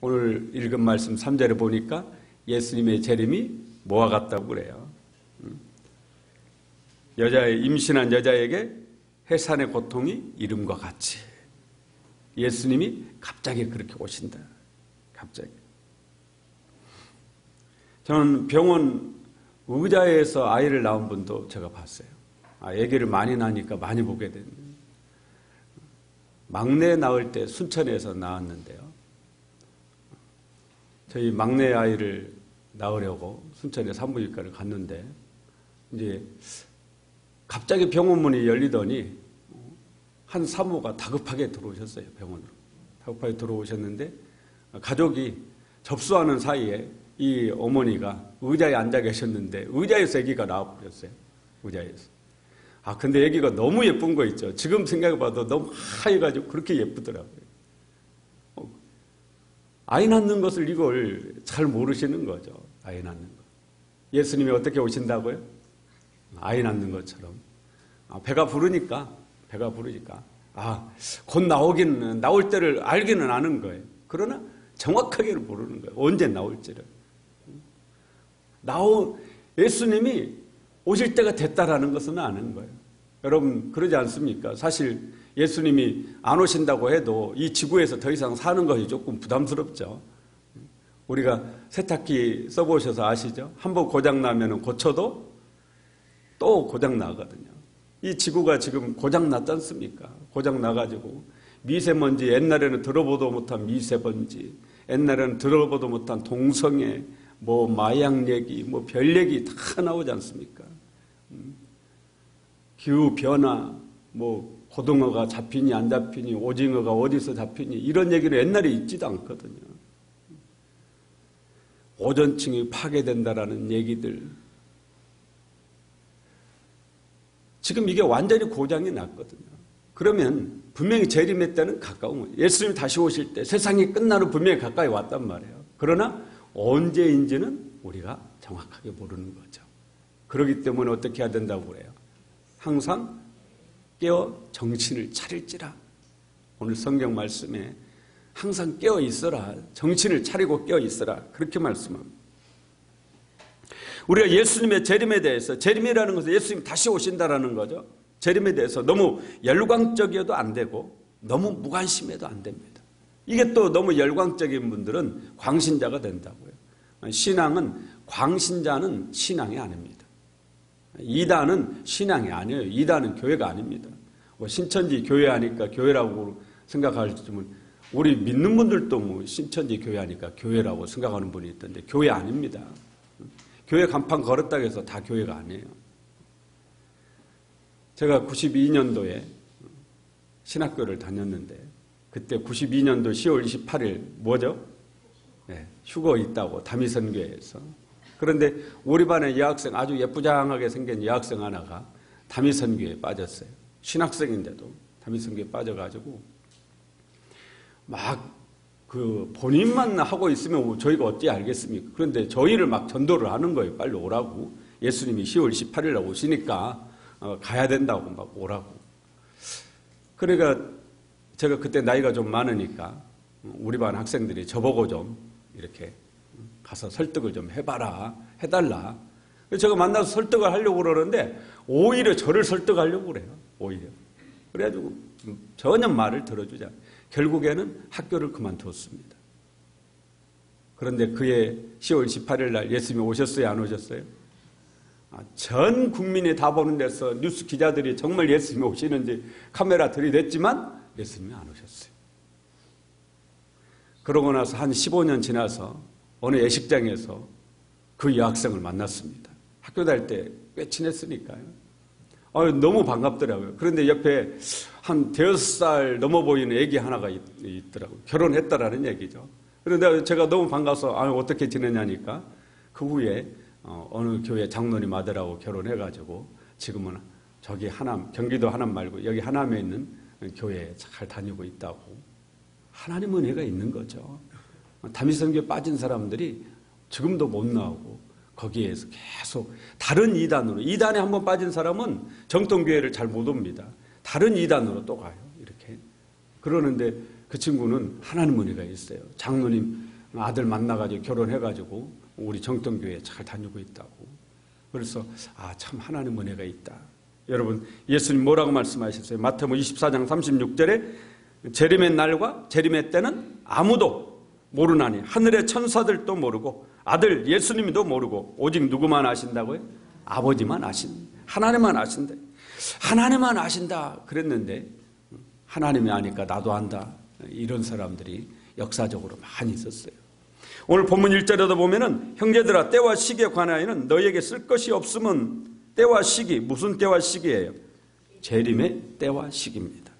오늘 읽은 말씀 3절에 보니까 예수님의 재림이 뭐와 같다고 그래요. 임신한 여자에게 해산의 고통이 이름과 같이. 예수님이 갑자기 그렇게 오신다. 갑자기. 저는 병원 의자에서 아이를 낳은 분도 제가 봤어요. 아기를 많이 낳으니까 많이 보게 됐는데, 막내 낳을 때 순천에서 낳았는데요. 저희 막내 아이를 낳으려고 순천에 산부인과를 갔는데, 이제 갑자기 병원 문이 열리더니 한 사모가 다급하게 들어오셨어요. 병원으로 다급하게 들어오셨는데, 가족이 접수하는 사이에 이 어머니가 의자에 앉아 계셨는데 의자에서 아기가 나와버렸어요. 의자에서. 근데 아기가 너무 예쁜 거 있죠. 지금 생각해봐도 너무 하얘가지고 그렇게 예쁘더라고요. 아이 낳는 것을 이걸 잘 모르시는 거죠. 아이 낳는 거. 예수님이 어떻게 오신다고요? 아이 낳는 것처럼. 배가 부르니까 곧 나올 때를 알기는 아는 거예요. 그러나 정확하게는 모르는 거예요. 언제 나올지를. 예수님이 오실 때가 됐다라는 것은 아는 거예요. 여러분 그러지 않습니까? 사실 예수님이 안 오신다고 해도 이 지구에서 더 이상 사는 것이 조금 부담스럽죠. 우리가 세탁기 써보셔서 아시죠? 한번 고장나면 고쳐도 또 고장나거든요. 이 지구가 지금 고장났지 않습니까? 고장나가지고 미세먼지, 옛날에는 들어보도 못한 미세먼지, 옛날에는 들어보도 못한 동성애, 마약 얘기, 별 얘기 다 나오지 않습니까? 기후변화, 고등어가 잡히니 안 잡히니, 오징어가 어디서 잡히니, 이런 얘기는 옛날에 있지도 않거든요. 오존층이 파괴된다라는 얘기들. 지금 이게 완전히 고장이 났거든요. 그러면 분명히 재림의 때는 가까운 거예요. 예수님이 다시 오실 때 세상이 끝나는 분명히 가까이 왔단 말이에요. 그러나 언제인지는 우리가 정확하게 모르는 거죠. 그렇기 때문에 어떻게 해야 된다고 그래요? 항상 깨어 정신을 차릴지라. 오늘 성경 말씀에 항상 깨어 있어라. 정신을 차리고 깨어 있어라. 그렇게 말씀합니다. 우리가 예수님의 재림에 대해서, 재림이라는 것은 예수님이 다시 오신다라는 거죠. 재림에 대해서 너무 열광적이어도 안 되고 너무 무관심해도 안 됩니다. 이게 또 너무 열광적인 분들은 광신자가 된다고요. 신앙은, 광신자는 신앙이 아닙니다. 이단은 신앙이 아니에요. 이단은 교회가 아닙니다. 신천지 교회 하니까 교회라고 생각할지만, 우리 믿는 분들도 신천지 교회 하니까 교회라고 생각하는 분이 있던데 교회 아닙니다. 교회 간판 걸었다고 해서 다 교회가 아니에요. 제가 92년도에 신학교를 다녔는데, 그때 92년도 10월 28일 뭐죠? 휴거 있다고 담임선교회에서. 그런데 우리 반에 여학생, 아주 예쁘장하게 생긴 여학생 하나가 담임선교회에 빠졌어요. 신학생인데도 담임선교회에 빠져가지고 막 본인만 하고 있으면 저희가 어찌 알겠습니까? 그런데 저희를 막 전도를 하는 거예요. 빨리 오라고. 예수님이 10월 18일 날 오시니까 가야 된다고 막 오라고. 그러니까 제가 그때 나이가 좀 많으니까 우리 반 학생들이 저보고 좀 이렇게 가서 설득을 좀 해봐라, 해달라. 그래서 제가 만나서 설득을 하려고 그러는데 오히려 저를 설득하려고 그래요. 오히려. 그래가지고 전혀 말을 들어주지 않아요. 결국에는 학교를 그만두었습니다. 그런데 그해 10월 18일 날 예수님이 오셨어요? 안 오셨어요? 전 국민이 다 보는 데서 뉴스 기자들이 정말 예수님이 오시는지 카메라 들이댔지만 예수님이 안 오셨어요. 그러고 나서 한 15년 지나서 어느 예식장에서 그 여학생을 만났습니다. 학교 다닐 때 꽤 친했으니까요. 너무 반갑더라고요. 그런데 옆에 한 5살 넘어 보이는 애기 하나가 있더라고요. 결혼했다라는 얘기죠. 그런데 제가 너무 반가워서 어떻게 지내냐니까 그 후에 어느 교회 장로님 아들하고 결혼해가지고 지금은 저기 하남, 경기도 하남 말고 여기 하남에 있는 교회에 잘 다니고 있다고. 하나님 은혜가 있는 거죠. 담임선교에 빠진 사람들이 지금도 못 나오고 거기에서 계속 다른 이단으로, 이단에 한번 빠진 사람은 정통교회를 잘 못 옵니다. 다른 이단으로 또 가요. 이렇게. 그러는데 그 친구는 하나님 은혜가 있어요. 장로님 아들 만나가지고 결혼해가지고 우리 정통교회에 잘 다니고 있다고. 그래서 참 하나님 은혜가 있다. 여러분, 예수님 뭐라고 말씀하셨어요? 마태복음 24장 36절에 재림의 날과 재림의 때는 아무도 모르나니 하늘의 천사들도 모르고 아들 예수님도 모르고 오직 누구만 아신다고요? 아버지만 하나님만 아신다. 하나님만 아신다 그랬는데 하나님이 아니까 나도 안다. 이런 사람들이 역사적으로 많이 있었어요. 오늘 본문 1절에도 보면은 형제들아 때와 시기에 관하여는 너희에게 쓸 것이 없으면 때와 시기, 무슨 때와 시기예요? 재림의 때와 시기입니다.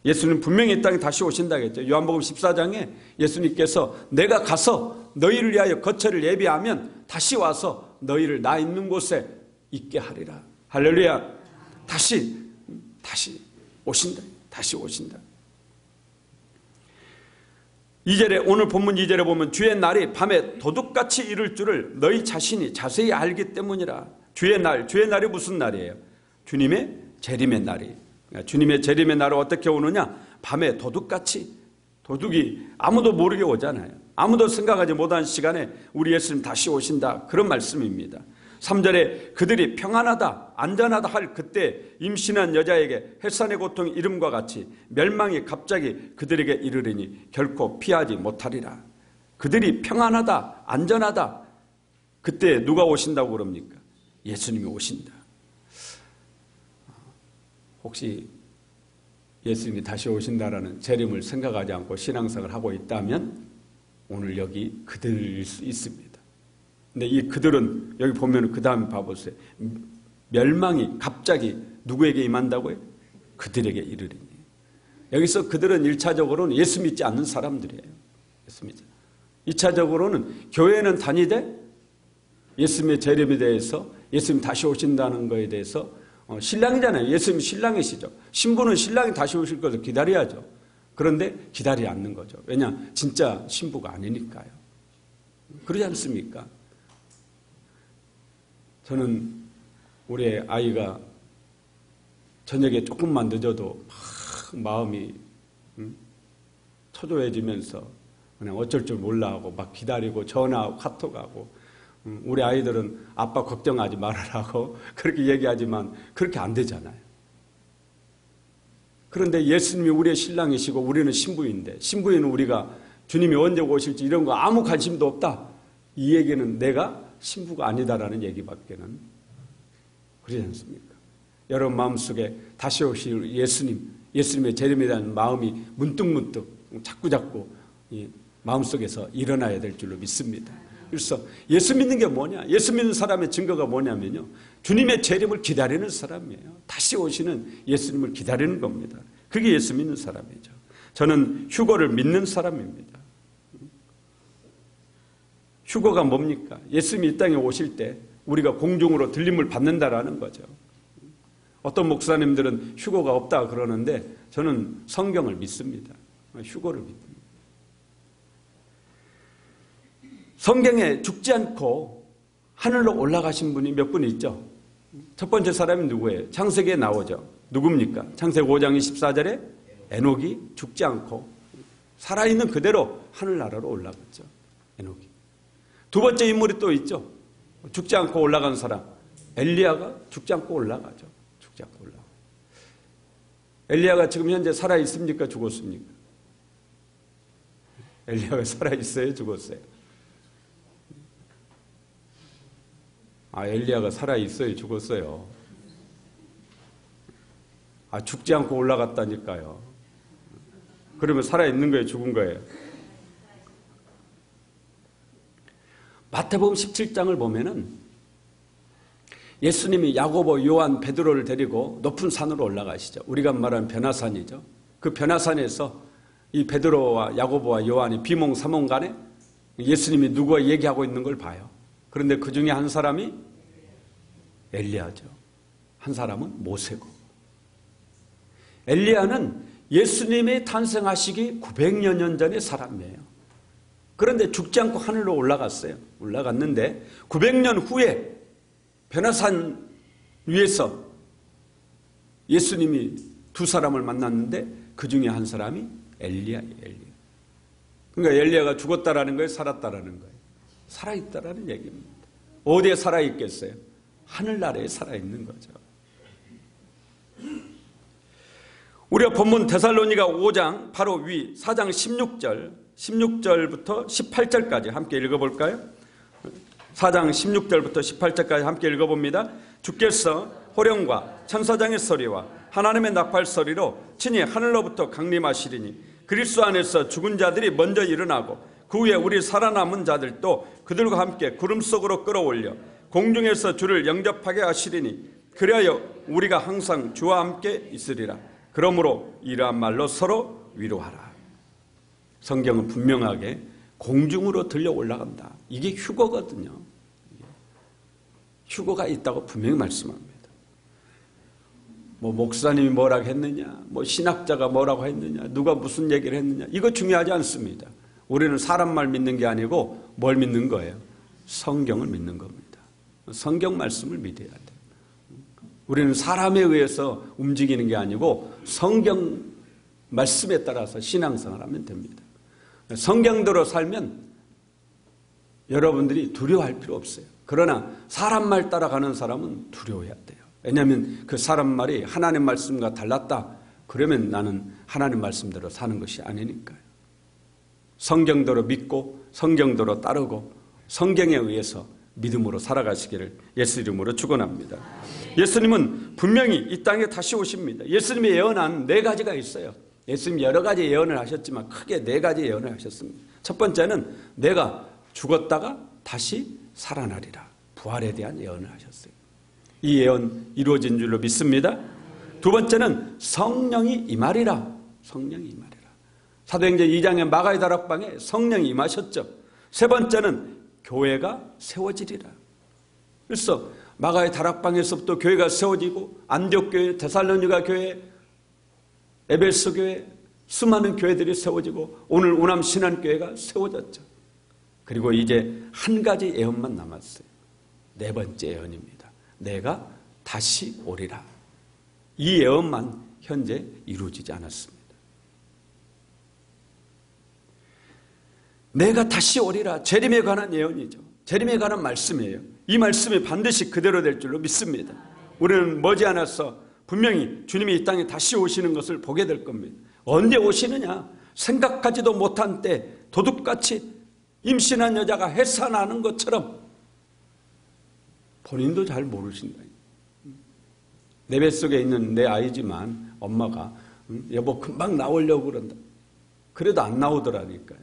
예수님 분명히 이 땅에 다시 오신다 했죠. 요한복음 14장에 예수님께서 내가 가서 너희를 위하여 거처를 예비하면 다시 와서 너희를 나 있는 곳에 있게 하리라. 할렐루야. 다시 오신다. 다시 오신다. 2절에 오늘 본문 2절에 보면 주의 날이 밤에 도둑같이 이를 줄을 너희 자신이 자세히 알기 때문이라. 주의 날이 무슨 날이에요? 주님의 재림의 날이. 주님의 재림의 날은 어떻게 오느냐? 밤에 도둑같이. 도둑이 아무도 모르게 오잖아요. 아무도 생각하지 못한 시간에 우리 예수님 다시 오신다. 그런 말씀입니다. 3절에 그들이 평안하다 안전하다 할 그때 임신한 여자에게 햇산의 고통 이름과 같이 멸망이 갑자기 그들에게 이르리니 결코 피하지 못하리라. 그들이 평안하다 안전하다 그때 누가 오신다고 그럽니까? 예수님이 오신다. 혹시 예수님이 다시 오신다라는 재림을 생각하지 않고 신앙생활을 하고 있다면 오늘 여기 그들일 수 있습니다. 근데 이 그들은 여기 보면 그 다음에 봐보세요. 멸망이 갑자기 누구에게 임한다고요? 그들에게 이르리니. 여기서 그들은 1차적으로는 예수 믿지 않는 사람들이에요. 예수 믿지. 2차적으로는 교회는 다니되 예수님의 재림에 대해서 예수님 다시 오신다는 것에 대해서 신랑이잖아요. 예수님 신랑이시죠. 신부는 신랑이 다시 오실 것을 기다려야죠. 그런데 기다리지 않는 거죠. 왜냐? 진짜 신부가 아니니까요. 그러지 않습니까? 저는 우리 아이가 저녁에 조금만 늦어도 막 마음이 초조해지면서 그냥 어쩔 줄 몰라 하고 막 기다리고 전화하고 카톡하고 우리 아이들은 아빠 걱정하지 말아라고 그렇게 얘기하지만 그렇게 안 되잖아요. 그런데 예수님이 우리의 신랑이시고 우리는 신부인데 신부인 우리가 주님이 언제 오실지 이런 거 아무 관심도 없다. 이 얘기는 내가 신부가 아니다라는 얘기밖에는 그러지 않습니까? 여러분 마음속에 다시 오실 예수님의 재림에 대한 마음이 문득문득 자꾸자꾸 마음속에서 일어나야 될 줄로 믿습니다. 그래서 예수 믿는 게 뭐냐? 예수 믿는 사람의 증거가 뭐냐면요. 주님의 재림을 기다리는 사람이에요. 다시 오시는 예수님을 기다리는 겁니다. 그게 예수 믿는 사람이죠. 저는 휴거를 믿는 사람입니다. 휴거가 뭡니까? 예수님이 이 땅에 오실 때 우리가 공중으로 들림을 받는다라는 거죠. 어떤 목사님들은 휴거가 없다 그러는데 저는 성경을 믿습니다. 휴거를 믿습니다. 성경에 죽지 않고 하늘로 올라가신 분이 몇 분 있죠. 첫 번째 사람이 누구예요? 창세기에 나오죠. 누굽니까? 창세기 5장 24절에 에녹이 죽지 않고 살아있는 그대로 하늘나라로 올라갔죠. 에녹이. 두 번째 인물이 또 있죠. 죽지 않고 올라간 사람. 엘리야가 죽지 않고 올라가죠. 죽지 않고 올라가. 엘리야가 지금 현재 살아있습니까? 죽었습니까? 엘리야가 살아있어요? 죽었어요? 엘리야가 살아있어요? 죽었어요? 죽지 않고 올라갔다니까요. 그러면 살아있는 거예요? 죽은 거예요? 마태복음 17장을 보면은 예수님이 야고보, 요한, 베드로를 데리고 높은 산으로 올라가시죠. 우리가 말하는 변화산이죠. 그 변화산에서 이 베드로와 야고보와 요한이 비몽사몽간에 예수님이 누구와 얘기하고 있는 걸 봐요. 그런데 그 중에 한 사람이 엘리야죠. 한 사람은 모세고. 엘리야는 예수님이 탄생하시기 900여 년 전의 사람이에요. 그런데 죽지 않고 하늘로 올라갔어요. 올라갔는데 900년 후에 변화산 위에서 예수님이 두 사람을 만났는데 그 중에 한 사람이 엘리야예요. 엘리야. 그러니까 엘리야가 죽었다라는 거예요? 살았다라는 거예요? 살아있다라는 얘기입니다. 어디에 살아있겠어요? 하늘나라에 살아있는 거죠. 우리가 본문 데살로니가 5장 바로 위 4장 16절부터 18절까지 함께 읽어볼까요? 4장 16절부터 18절까지 함께 읽어봅니다. 주께서 호령과 천사장의 소리와 하나님의 나팔 소리로 친히 하늘로부터 강림하시리니 그리스도 안에서 죽은 자들이 먼저 일어나고 그 후에 우리 살아남은 자들도 그들과 함께 구름 속으로 끌어올려 공중에서 주를 영접하게 하시리니 그리하여 우리가 항상 주와 함께 있으리라. 그러므로 이러한 말로 서로 위로하라. 성경은 분명하게 공중으로 들려 올라간다. 이게 휴거거든요. 휴거가 있다고 분명히 말씀합니다. 뭐 목사님이 뭐라고 했느냐, 뭐 신학자가 뭐라고 했느냐, 누가 무슨 얘기를 했느냐, 이거 중요하지 않습니다. 우리는 사람 말 믿는 게 아니고 뭘 믿는 거예요? 성경을 믿는 겁니다. 성경 말씀을 믿어야 돼요. 우리는 사람에 의해서 움직이는 게 아니고 성경 말씀에 따라서 신앙생활을 하면 됩니다. 성경대로 살면 여러분들이 두려워할 필요 없어요. 그러나 사람 말 따라가는 사람은 두려워해야 돼요. 왜냐하면 그 사람 말이 하나님 말씀과 달랐다. 그러면 나는 하나님 말씀대로 사는 것이 아니니까요. 성경대로 믿고 성경대로 따르고 성경에 의해서 믿음으로 살아가시기를 예수 이름으로 축원합니다. 예수님은 분명히 이 땅에 다시 오십니다. 예수님이 예언한 4가지가 있어요. 예수님 여러 가지 예언을 하셨지만 크게 4가지 예언을 하셨습니다. 첫 번째는 내가 죽었다가 다시 살아나리라. 부활에 대한 예언을 하셨어요. 이 예언 이루어진 줄로 믿습니다. 두 번째는 성령이 임하리라. 성령이 임하리라. 사도행전 2장의 마가의 다락방에 성령이 임하셨죠. 세 번째는 교회가 세워지리라. 그래서 마가의 다락방에서부터 교회가 세워지고 안디옥 교회, 데살로니가 교회, 에베소 교회, 수많은 교회들이 세워지고 오늘 우남 신안교회가 세워졌죠. 그리고 이제 한 가지 예언만 남았어요. 4번째 예언입니다. 내가 다시 오리라. 이 예언만 현재 이루어지지 않았습니다. 내가 다시 오리라. 재림에 관한 예언이죠. 재림에 관한 말씀이에요. 이 말씀이 반드시 그대로 될 줄로 믿습니다. 우리는 머지않아서 분명히 주님이 이 땅에 다시 오시는 것을 보게 될 겁니다. 언제 오시느냐? 생각하지도 못한 때 도둑같이 임신한 여자가 해산하는 것처럼 본인도 잘 모르신다. 내 뱃속에 있는 내 아이지만 엄마가 여보 금방 나오려고 그런다. 그래도 안 나오더라니까요.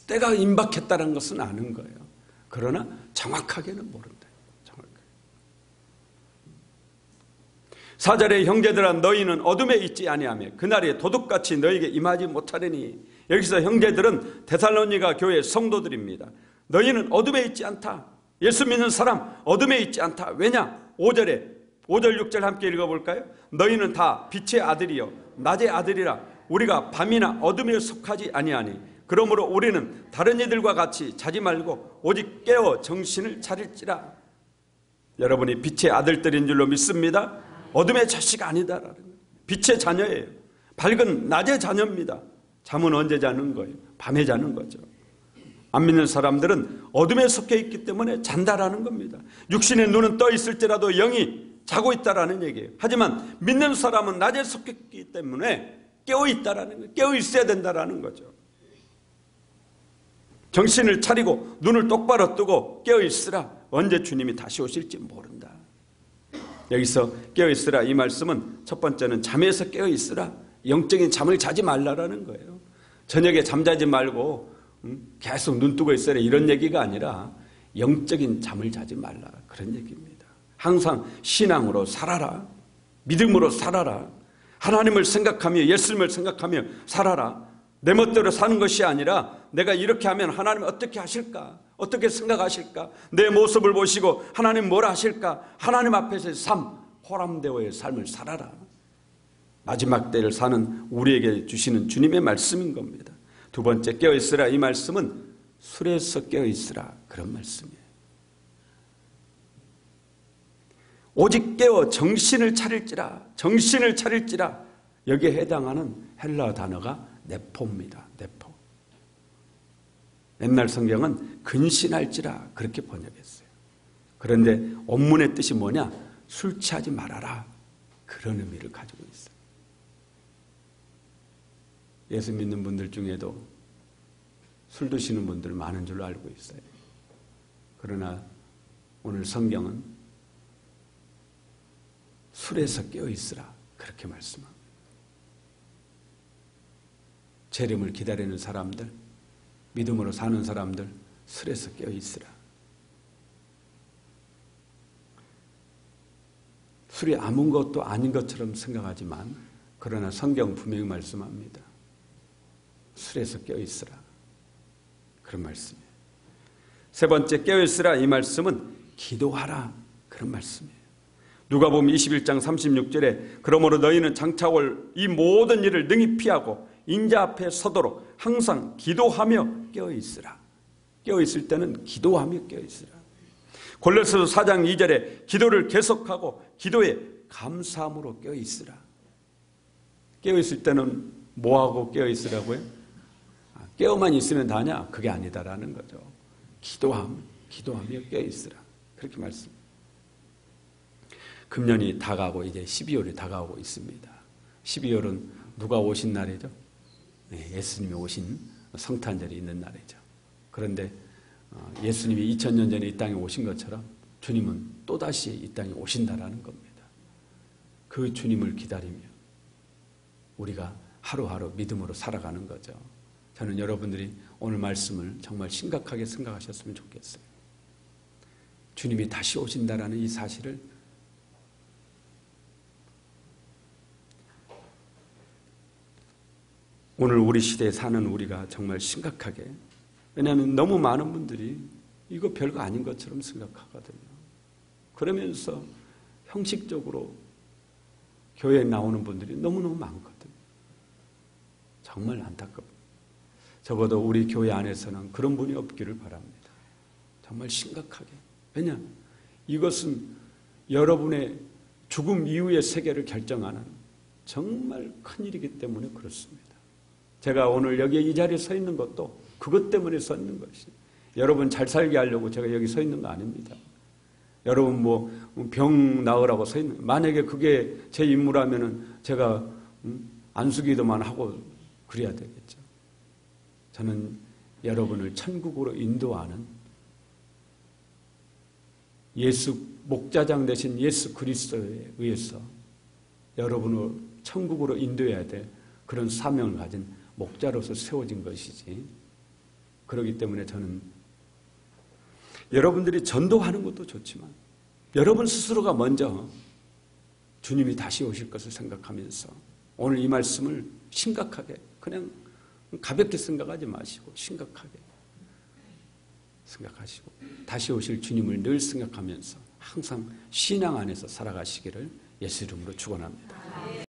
때가 임박했다는 것은 아는 거예요. 그러나 정확하게는 모른다. 정확하게. 4절에 형제들아 너희는 어둠에 있지 아니하며 그날에 도둑같이 너희에게 임하지 못하리니. 여기서 형제들은 데살로니가 교회 성도들입니다. 너희는 어둠에 있지 않다. 예수 믿는 사람 어둠에 있지 않다. 왜냐? 5절 6절 함께 읽어볼까요? 너희는 다 빛의 아들이요 낮의 아들이라. 우리가 밤이나 어둠에 속하지 아니하니 그러므로 우리는 다른 이들과 같이 자지 말고 오직 깨어 정신을 차릴지라. 여러분이 빛의 아들들인 줄로 믿습니다. 어둠의 자식 아니다라는 거예요. 빛의 자녀예요. 밝은 낮의 자녀입니다. 잠은 언제 자는 거예요? 밤에 자는 거죠. 안 믿는 사람들은 어둠에 속해 있기 때문에 잔다라는 겁니다. 육신의 눈은 떠 있을지라도 영이 자고 있다라는 얘기예요. 하지만 믿는 사람은 낮에 속해 있기 때문에 깨어 있다라는 거예요. 깨어 있어야 된다라는 거죠. 정신을 차리고 눈을 똑바로 뜨고 깨어 있으라. 언제 주님이 다시 오실지 모른다. 여기서 깨어 있으라 이 말씀은 첫 번째는 잠에서 깨어 있으라. 영적인 잠을 자지 말라라는 거예요. 저녁에 잠자지 말고 계속 눈 뜨고 있어라 이런 얘기가 아니라 영적인 잠을 자지 말라 그런 얘기입니다. 항상 신앙으로 살아라. 믿음으로 살아라. 하나님을 생각하며 예수님을 생각하며 살아라. 내 멋대로 사는 것이 아니라 내가 이렇게 하면 하나님 어떻게 하실까? 어떻게 생각하실까? 내 모습을 보시고 하나님 뭘 하실까? 하나님 앞에서의 삶, 호람대오의 삶을 살아라. 마지막 때를 사는 우리에게 주시는 주님의 말씀인 겁니다. 두 번째 깨어있으라 이 말씀은 술에서 깨어있으라 그런 말씀이에요. 오직 깨어 정신을 차릴지라. 정신을 차릴지라. 여기에 해당하는 헬라어 단어가 네포입니다. 네포. 옛날 성경은 근신할지라 그렇게 번역했어요. 그런데 원문의 뜻이 뭐냐? 술 취하지 말아라. 그런 의미를 가지고 있어요. 예수 믿는 분들 중에도 술 드시는 분들 많은 줄로 알고 있어요. 그러나 오늘 성경은 술에서 깨어있으라 그렇게 말씀합니다. 재림을 기다리는 사람들, 믿음으로 사는 사람들 술에서 깨어있으라. 술이 아무것도 아닌 것처럼 생각하지만 그러나 성경 분명히 말씀합니다. 술에서 깨어있으라. 그런 말씀이에요. 세 번째 깨어있으라 이 말씀은 기도하라 그런 말씀이에요. 누가복음 21장 36절에 그러므로 너희는 장차 올 이 모든 일을 능히 피하고 인자 앞에 서도록 항상 기도하며 깨어있으라. 깨어있을 때는 기도하며 깨어있으라. 골로새서 4장 2절에 기도를 계속하고 기도에 감사함으로 깨어있으라. 깨어있을 때는 뭐하고 깨어있으라고요? 깨어만 있으면 다냐? 그게 아니다라는 거죠. 기도하며 깨어있으라. 그렇게 말씀합니다. 금년이 다가오고 이제 12월이 다가오고 있습니다. 12월은 누가 오신 날이죠? 네, 예수님이 오신 성탄절이 있는 날이죠. 그런데 예수님이 2000년 전에 이 땅에 오신 것처럼 주님은 또다시 이 땅에 오신다라는 겁니다. 그 주님을 기다리며 우리가 하루하루 믿음으로 살아가는 거죠. 저는 여러분들이 오늘 말씀을 정말 심각하게 생각하셨으면 좋겠어요. 주님이 다시 오신다라는 이 사실을 오늘 우리 시대에 사는 우리가 정말 심각하게, 왜냐하면 너무 많은 분들이 이거 별거 아닌 것처럼 생각하거든요. 그러면서 형식적으로 교회에 나오는 분들이 너무너무 많거든요. 정말 안타깝습니다. 적어도 우리 교회 안에서는 그런 분이 없기를 바랍니다. 정말 심각하게. 왜냐? 이것은 여러분의 죽음 이후의 세계를 결정하는 정말 큰일이기 때문에 그렇습니다. 제가 오늘 여기 이 자리에 서 있는 것도 그것 때문에 서 있는 것이 여러분 잘 살게 하려고 제가 여기 서 있는 거 아닙니다. 여러분 뭐 병 나으라고 서 있는, 만약에 그게 제 임무라면은 제가 안수기도만 하고 그래야 되겠죠. 저는 여러분을 천국으로 인도하는 예수 목자장 되신 예수 그리스도에 의해서 여러분을 천국으로 인도해야 될 그런 사명을 가진 목자로서 세워진 것이지. 그렇기 때문에 저는 여러분들이 전도하는 것도 좋지만 여러분 스스로가 먼저 주님이 다시 오실 것을 생각하면서 오늘 이 말씀을 심각하게, 그냥 가볍게 생각하지 마시고 심각하게 생각하시고 다시 오실 주님을 늘 생각하면서 항상 신앙 안에서 살아가시기를 예수 이름으로 축원합니다.